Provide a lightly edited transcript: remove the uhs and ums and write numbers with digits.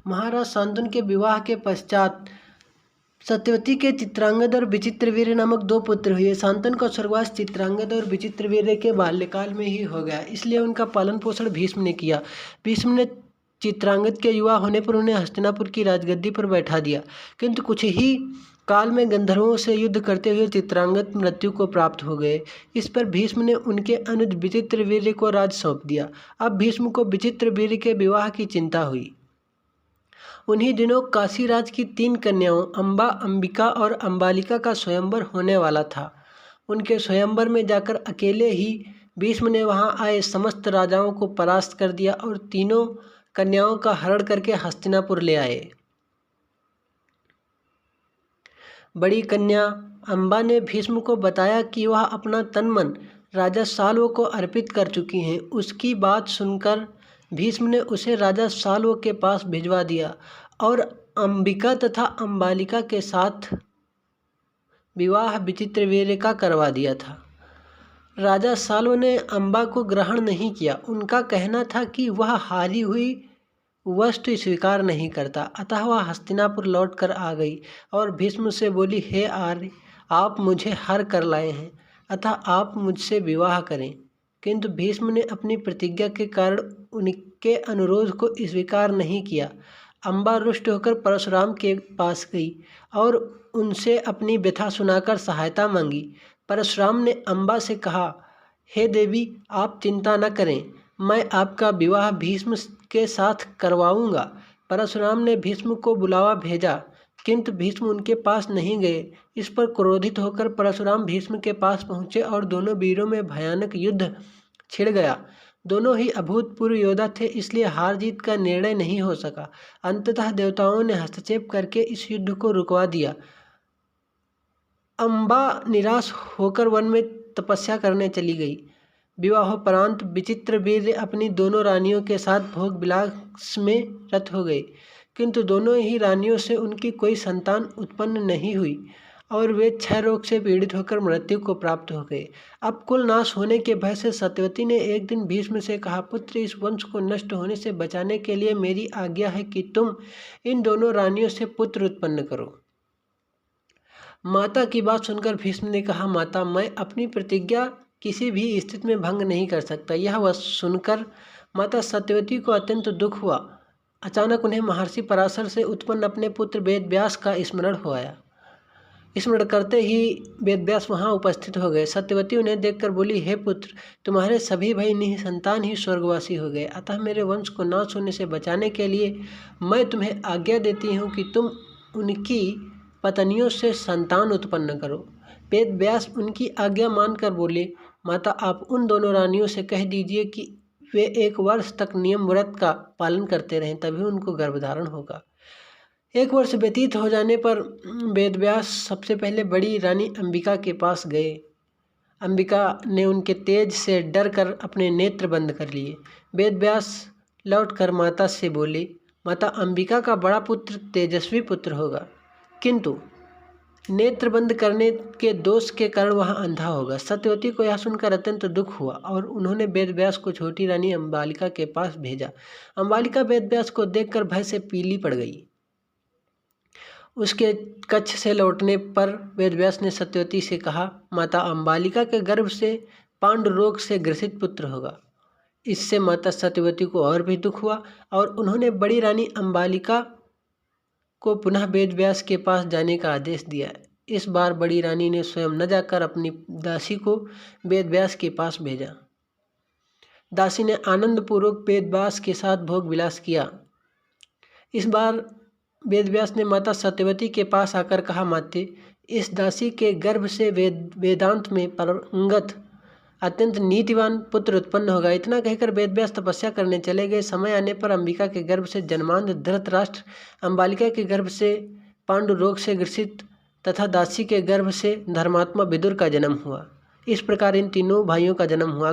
महाराज शांतनु के विवाह के पश्चात सत्यवती के चित्रांगद और विचित्रवीर्य नामक दो पुत्र हुए। शांतनु का स्वर्गवास चित्रांगद और विचित्रवीर्य के बाल्यकाल में ही हो गया, इसलिए उनका पालन पोषण भीष्म ने किया। भीष्म ने चित्रांगद के युवा होने पर उन्हें हस्तिनापुर की राजगद्दी पर बैठा दिया, किंतु कुछ ही काल में गंधर्वों से युद्ध करते हुए चित्रांगद मृत्यु को प्राप्त हो गए। इस पर भीष्म ने उनके अनुज विचित्रवीर्य को राज सौंप दिया। अब भीष्म को विचित्रवीर्य के विवाह की चिंता हुई। उन्हीं दिनों काशीराज की 3 कन्याओं अंबा, अंबिका और अंबालिका का स्वयंवर होने वाला था। उनके स्वयंवर में जाकर अकेले ही भीष्म ने वहां आए समस्त राजाओं को परास्त कर दिया और तीनों कन्याओं का हरण करके हस्तिनापुर ले आए। बड़ी कन्या अंबा ने भीष्म को बताया कि वह अपना तन मन राजा साल्व को अर्पित कर चुकी हैं। उसकी बात सुनकर भीष्म ने उसे राजा साल्व के पास भिजवा दिया और अंबिका तथा अंबालिका के साथ विवाह विचित्रवीर्य का करवा दिया था। राजा साल्व ने अंबा को ग्रहण नहीं किया। उनका कहना था कि वह हारी हुई वस्तु स्वीकार नहीं करता, अतः वह हस्तिनापुर लौट कर आ गई और भीष्म से बोली, हे आर्य, आप मुझे हार कर लाए हैं, अतः आप मुझसे विवाह करें। किंतु भीष्म ने अपनी प्रतिज्ञा के कारण उनके अनुरोध को स्वीकार नहीं किया। अंबा रुष्ट होकर परशुराम के पास गई और उनसे अपनी व्यथा सुनाकर सहायता मांगी। परशुराम ने अंबा से कहा, हे देवी, आप चिंता न करें, मैं आपका विवाह भीष्म के साथ करवाऊंगा। परशुराम ने भीष्म को बुलावा भेजा, किंतु भीष्म उनके पास नहीं गए। इस पर क्रोधित होकर परशुराम भीष्म के पास पहुंचे और दोनों वीरों में भयानक युद्ध छिड़ गया। दोनों ही अभूतपूर्व योद्धा थे, इसलिए हार जीत का निर्णय नहीं हो सका। अंततः देवताओं ने हस्तक्षेप करके इस युद्ध को रुकवा दिया। अंबा निराश होकर वन में तपस्या करने चली गई। विवाहोपरांत विचित्रवीर्य अपनी दोनों रानियों के साथ भोग विलास में रत हो गए, किंतु दोनों ही रानियों से उनकी कोई संतान उत्पन्न नहीं हुई और वे क्षय रोग से पीड़ित होकर मृत्यु को प्राप्त हो गए। अब कुल नाश होने के भय से सत्यवती ने एक दिन भीष्म से कहा, पुत्र, इस वंश को नष्ट होने से बचाने के लिए मेरी आज्ञा है कि तुम इन दोनों रानियों से पुत्र उत्पन्न करो। माता की बात सुनकर भीष्म ने कहा, माता, मैं अपनी प्रतिज्ञा किसी भी स्थिति में भंग नहीं कर सकता। यह वह सुनकर माता सत्यवती को अत्यंत दुख हुआ। अचानक उन्हें महर्षि पराशर से उत्पन्न अपने पुत्र वेदव्यास का स्मरण हो आया। स्मरण करते ही वेदव्यास वहां उपस्थित हो गए। सत्यवती उन्हें देखकर बोली, हे पुत्र, तुम्हारे सभी भाई निसंतान ही स्वर्गवासी हो गए, अतः मेरे वंश को नाश होने से बचाने के लिए मैं तुम्हें आज्ञा देती हूँ कि तुम उनकी पत्नियों से संतान उत्पन्न करो। वेदव्यास उनकी आज्ञा मानकर बोले, माता, आप उन दोनों रानियों से कह दीजिए कि वे 1 वर्ष तक नियम व्रत का पालन करते रहें, तभी उनको गर्भधारण होगा। 1 वर्ष व्यतीत हो जाने पर वेदव्यास सबसे पहले बड़ी रानी अंबिका के पास गए। अंबिका ने उनके तेज से डर कर अपने नेत्र बंद कर लिए। वेदव्यास लौटकर माता से बोले, माता, अंबिका का बड़ा पुत्र तेजस्वी पुत्र होगा, किंतु नेत्र बंद करने के दोष के कारण वह अंधा होगा। सत्यवती को यह सुनकर अत्यंत दुख हुआ और उन्होंने वेदव्यास को छोटी रानी अंबालिका के पास भेजा। अंबालिका वेदव्यास को देखकर भय से पीली पड़ गई। उसके कक्ष से लौटने पर वेदव्यास ने सत्यवती से कहा, माता, अंबालिका के गर्भ से पांडु रोग से ग्रसित पुत्र होगा। इससे माता सत्यवती को और भी दुख हुआ और उन्होंने बड़ी रानी अंबालिका को पुनः वेदव्यास के पास जाने का आदेश दिया। इस बार बड़ी रानी ने स्वयं न जाकर अपनी दासी को वेदव्यास के पास भेजा। दासी ने आनंदपूर्वक वेदव्यास के साथ भोग विलास किया। इस बार वेदव्यास ने माता सत्यवती के पास आकर कहा, माते, इस दासी के गर्भ से वेदांत में पारंगत अत्यंत नीतिवान पुत्र उत्पन्न होगा। इतना कहकर वेदव्यास तपस्या करने चले गए। समय आने पर अंबिका के गर्भ से जन्मांध धृतराष्ट्र, अंबालिका के गर्भ से पांडु रोग से ग्रसित तथा दासी के गर्भ से धर्मात्मा विदुर का जन्म हुआ। इस प्रकार इन तीनों भाइयों का जन्म हुआ।